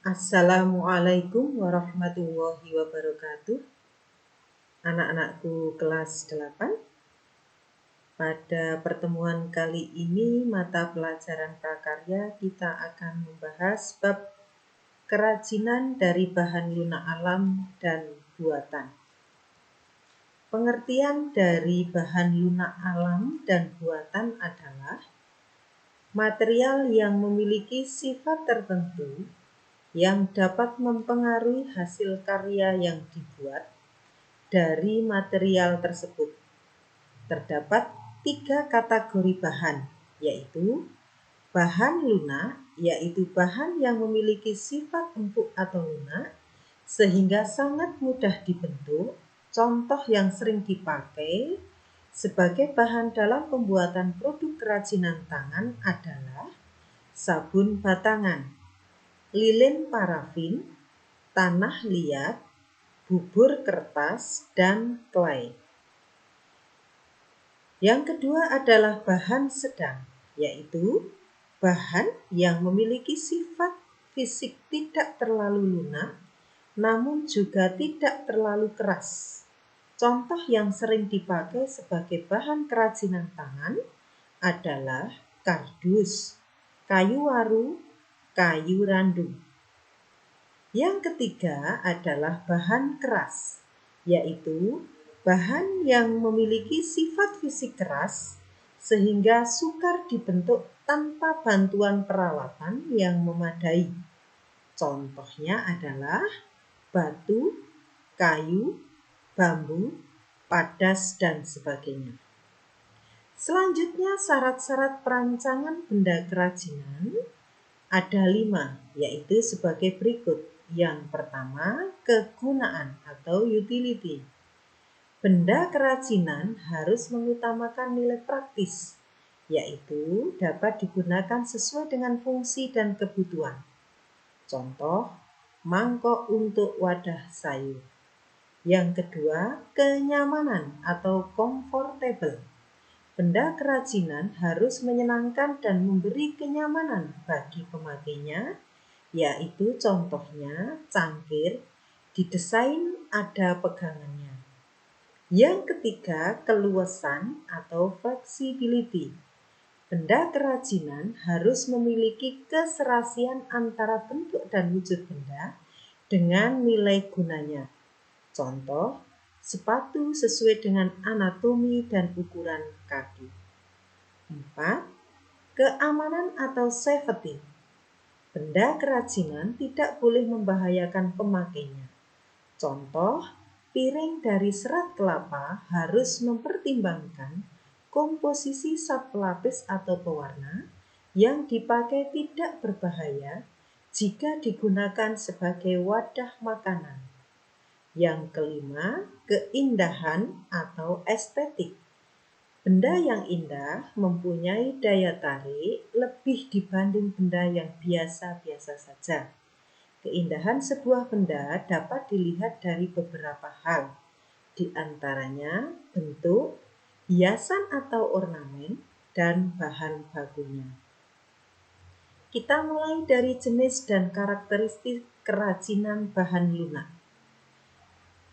Assalamualaikum warahmatullahi wabarakatuh. Anak-anakku kelas 8. Pada pertemuan kali ini mata pelajaran prakarya kita akan membahas bab kerajinan dari bahan lunak alam dan buatan. Pengertian dari bahan lunak alam dan buatan adalah material yang memiliki sifat tertentu yang dapat mempengaruhi hasil karya yang dibuat dari material tersebut. Terdapat 3 kategori bahan, yaitu bahan lunak, yaitu bahan yang memiliki sifat empuk atau lunak sehingga sangat mudah dibentuk. Contoh yang sering dipakai sebagai bahan dalam pembuatan produk kerajinan tangan adalah sabun batangan, lilin parafin, tanah liat, bubur kertas, dan clay. Yang kedua adalah bahan sedang, yaitu bahan yang memiliki sifat fisik tidak terlalu lunak, namun juga tidak terlalu keras. Contoh yang sering dipakai sebagai bahan kerajinan tangan adalah kardus, kayu waru, kayu randu. Yang ketiga adalah bahan keras, yaitu bahan yang memiliki sifat fisik keras sehingga sukar dibentuk tanpa bantuan peralatan yang memadai. Contohnya adalah batu, kayu, bambu, padas, dan sebagainya. Selanjutnya, syarat-syarat perancangan benda kerajinan ada 5, yaitu sebagai berikut. Yang pertama, kegunaan atau utility. Benda kerajinan harus mengutamakan nilai praktis, yaitu dapat digunakan sesuai dengan fungsi dan kebutuhan. Contoh, mangkok untuk wadah sayur. Yang kedua, kenyamanan atau comfortable. Benda kerajinan harus menyenangkan dan memberi kenyamanan bagi pemakainya, yaitu contohnya cangkir didesain ada pegangannya. Yang ketiga, keluasan atau flexibility. Benda kerajinan harus memiliki keserasian antara bentuk dan wujud benda dengan nilai gunanya. Contoh, sepatu sesuai dengan anatomi dan ukuran kaki. 4. Keamanan atau safety. Benda kerajinan tidak boleh membahayakan pemakainya. Contoh, piring dari serat kelapa harus mempertimbangkan komposisi zat pelapis atau pewarna yang dipakai tidak berbahaya jika digunakan sebagai wadah makanan. Yang kelima, keindahan atau estetik. Benda yang indah mempunyai daya tarik lebih dibanding benda yang biasa-biasa saja. Keindahan sebuah benda dapat dilihat dari beberapa hal, di antaranya bentuk, hiasan atau ornamen, dan bahan bakunya. Kita mulai dari jenis dan karakteristik kerajinan bahan lunak.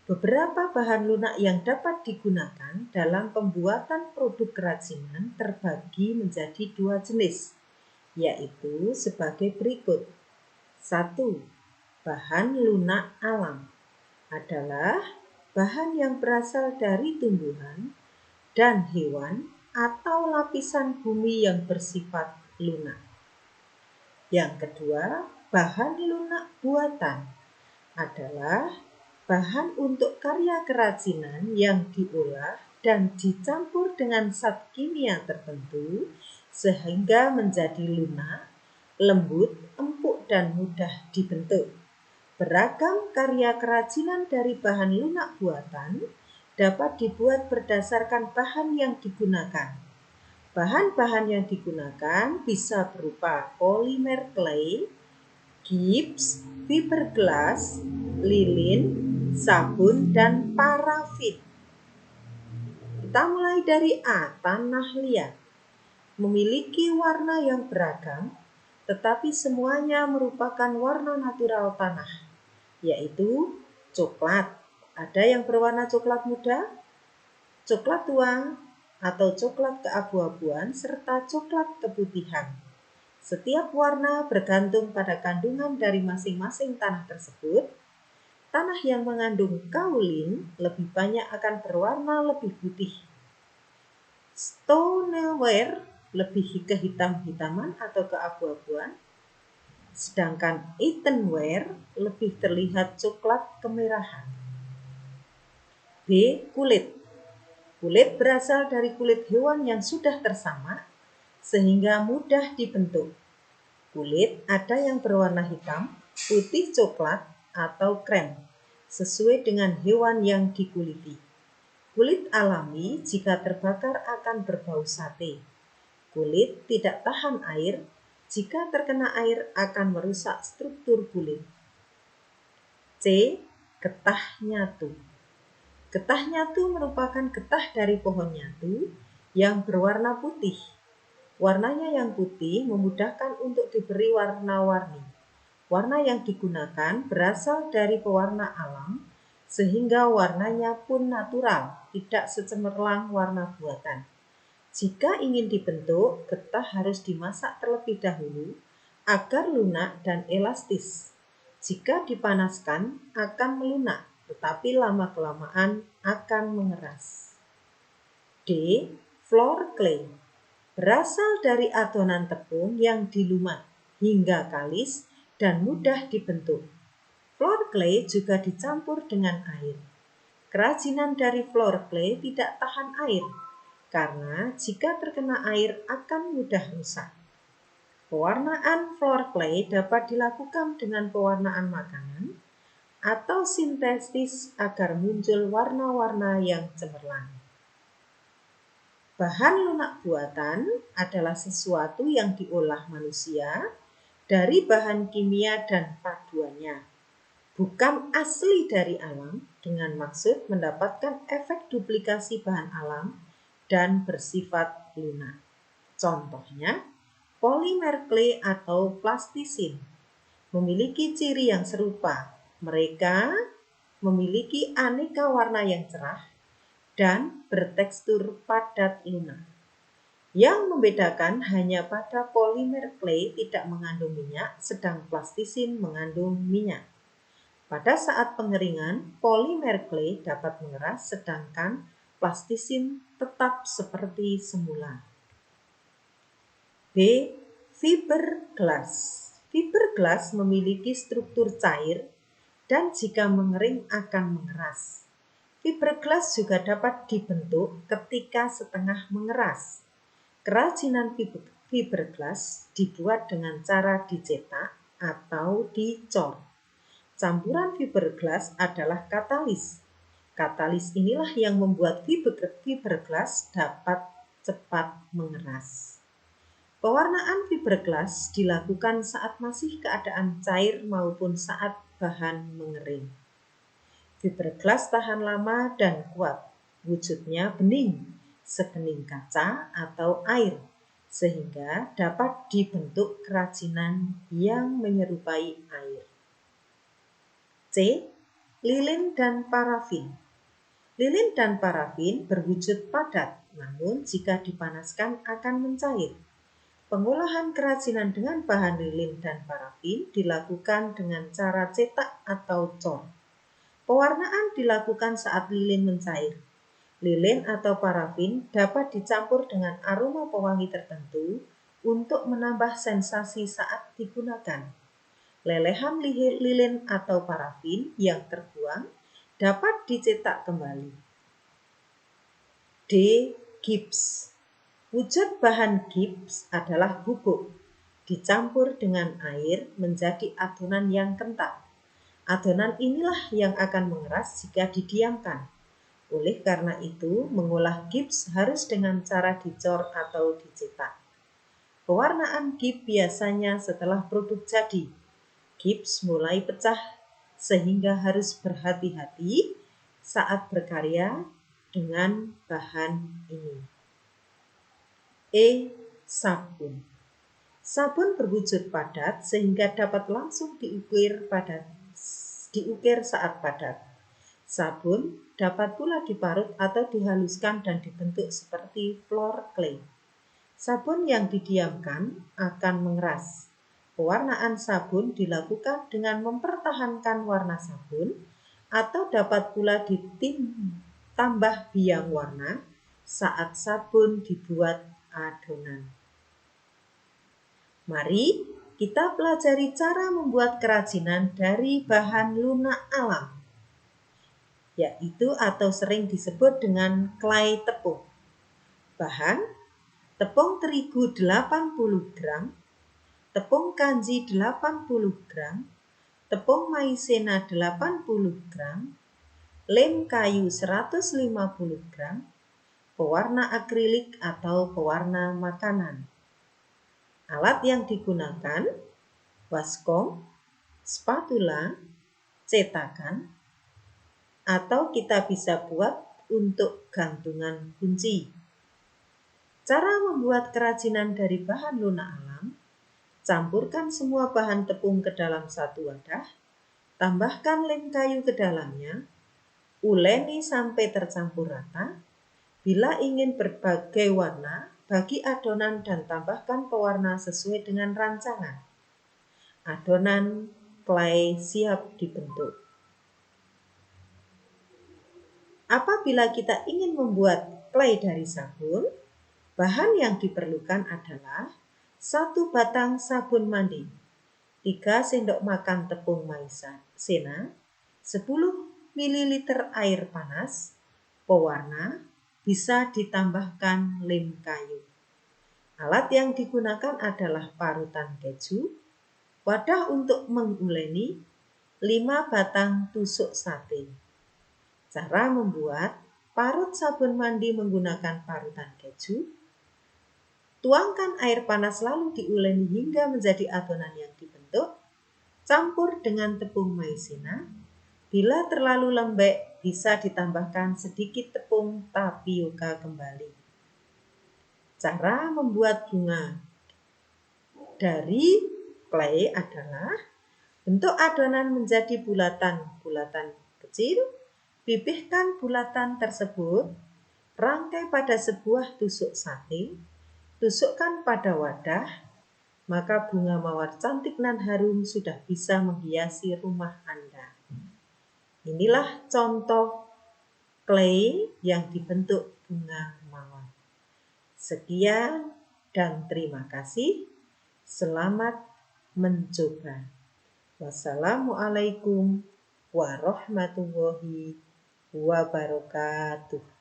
Beberapa bahan lunak yang dapat digunakan dalam pembuatan produk kerajinan terbagi menjadi 2 jenis, yaitu sebagai berikut. 1. Bahan lunak alam adalah bahan yang berasal dari tumbuhan dan hewan atau lapisan bumi yang bersifat lunak. Yang kedua, bahan lunak buatan adalah bahan untuk karya kerajinan yang diolah dan dicampur dengan zat kimia tertentu sehingga menjadi lunak, lembut, empuk, dan mudah dibentuk. Beragam karya kerajinan dari bahan lunak buatan dapat dibuat berdasarkan bahan yang digunakan. Bahan-bahan yang digunakan bisa berupa polimer clay, gips, fiberglass, lilin, sabun, dan parafin. Kita mulai dari A, tanah liat. Memiliki warna yang beragam, tetapi semuanya merupakan warna natural tanah, yaitu coklat. Ada yang berwarna coklat muda, coklat tua, atau coklat keabu-abuan, serta coklat keputihan. Setiap warna bergantung pada kandungan dari masing-masing tanah tersebut. Tanah yang mengandung kaolin lebih banyak akan berwarna lebih putih. Stoneware lebih kehitam-hitaman atau keabu-abuan, sedangkan earthenware lebih terlihat coklat kemerahan. B. Kulit. Kulit berasal dari kulit hewan yang sudah tersamak sehingga mudah dibentuk. Kulit ada yang berwarna hitam, putih coklat, atau krem, sesuai dengan hewan yang dikuliti. Kulit alami jika terbakar akan berbau sate. Kulit tidak tahan air, jika terkena air akan merusak struktur kulit. C. Getah nyatu. Getah nyatu merupakan getah dari pohon nyatu yang berwarna putih. Warnanya yang putih memudahkan untuk diberi warna-warni. Warna yang digunakan berasal dari pewarna alam, sehingga warnanya pun natural, tidak secemerlang warna buatan. Jika ingin dibentuk, getah harus dimasak terlebih dahulu agar lunak dan elastis. Jika dipanaskan akan melunak, tetapi lama-kelamaan akan mengeras. D. Floor clay. Berasal dari adonan tepung yang dilumat hingga kalis dan mudah dibentuk. Floor clay juga dicampur dengan air. Kerajinan dari floor clay tidak tahan air, karena jika terkena air akan mudah rusak. Pewarnaan floor clay dapat dilakukan dengan pewarnaan makanan atau sintetis agar muncul warna-warna yang cemerlang. Bahan lunak buatan adalah sesuatu yang diolah manusia dari bahan kimia dan paduannya, bukan asli dari alam, dengan maksud mendapatkan efek duplikasi bahan alam dan bersifat lunak. Contohnya, polimer clay atau plastisin memiliki ciri yang serupa. Mereka memiliki aneka warna yang cerah dan bertekstur padat lunak. Yang membedakan hanya pada polimer clay tidak mengandung minyak, sedang plastisin mengandung minyak. Pada saat pengeringan, polimer clay dapat mengeras, sedangkan plastisin tetap seperti semula. B. Fiberglass. Fiberglass memiliki struktur cair dan jika mengering akan mengeras. Fiberglass juga dapat dibentuk ketika setengah mengeras. Kerajinan fiberglass dibuat dengan cara dicetak atau dicor. Campuran fiberglass adalah katalis. Katalis inilah yang membuat fiberglass dapat cepat mengeras. Pewarnaan fiberglass dilakukan saat masih keadaan cair maupun saat bahan mengering. Fiberglass tahan lama dan kuat. Wujudnya bening, sebening kaca atau air, sehingga dapat dibentuk kerajinan yang menyerupai air. C. Lilin dan parafin. Lilin dan parafin berwujud padat, namun jika dipanaskan akan mencair. Pengolahan kerajinan dengan bahan lilin dan parafin dilakukan dengan cara cetak atau cor. Pewarnaan dilakukan saat lilin mencair. Lilin atau parafin dapat dicampur dengan aroma pewangi tertentu untuk menambah sensasi saat digunakan. Lelehan lilin atau parafin yang terbuang dapat dicetak kembali. D. Gips. Wujud bahan gips adalah bubuk, dicampur dengan air menjadi adonan yang kental. Adonan inilah yang akan mengeras jika didiamkan. Oleh karena itu, mengolah gips harus dengan cara dicor atau dicetak. Pewarnaan gips biasanya setelah produk jadi. Gips mulai pecah sehingga harus berhati-hati saat berkarya dengan bahan ini. E. Sabun. Sabun berwujud padat sehingga dapat langsung diukir saat padat. Sabun dapat pula diparut atau dihaluskan dan dibentuk seperti floor clay. Sabun yang didiamkan akan mengeras. Pewarnaan sabun dilakukan dengan mempertahankan warna sabun atau dapat pula ditambah biang warna saat sabun dibuat adonan. Mari kita pelajari cara membuat kerajinan dari bahan lunak alam, yaitu atau sering disebut dengan clay tepung. Bahan: tepung terigu 80 gram, tepung kanji 80 gram, tepung maizena 80 gram, lem kayu 150 gram, pewarna akrilik atau pewarna makanan. Alat yang digunakan: baskom, spatula, cetakan, atau kita bisa buat untuk gantungan kunci. Cara membuat kerajinan dari bahan lunak alam: campurkan semua bahan tepung ke dalam satu wadah, tambahkan lem kayu ke dalamnya, uleni sampai tercampur rata. Bila ingin berbagai warna, bagi adonan dan tambahkan pewarna sesuai dengan rancangan. Adonan clay siap dibentuk. Apabila kita ingin membuat clay dari sabun, bahan yang diperlukan adalah 1 batang sabun mandi, 3 sendok makan tepung maizena, 10 ml air panas, pewarna, bisa ditambahkan lem kayu. Alat yang digunakan adalah parutan keju, wadah untuk menguleni, 5 batang tusuk sate. Cara membuat: parut sabun mandi menggunakan parutan keju. Tuangkan air panas lalu diuleni hingga menjadi adonan yang dibentuk. Campur dengan tepung maizena. Bila terlalu lembek, bisa ditambahkan sedikit tepung tapioka kembali. Cara membuat bunga dari clay adalah: bentuk adonan menjadi bulatan-bulatan kecil, pipihkan bulatan tersebut, rangkai pada sebuah tusuk sate, tusukkan pada wadah, maka bunga mawar cantik dan harum sudah bisa menghiasi rumah Anda. Inilah contoh clay yang dibentuk bunga mawar. Sekian dan terima kasih. Selamat mencoba. Wassalamualaikum warahmatullahi wabarakatuh.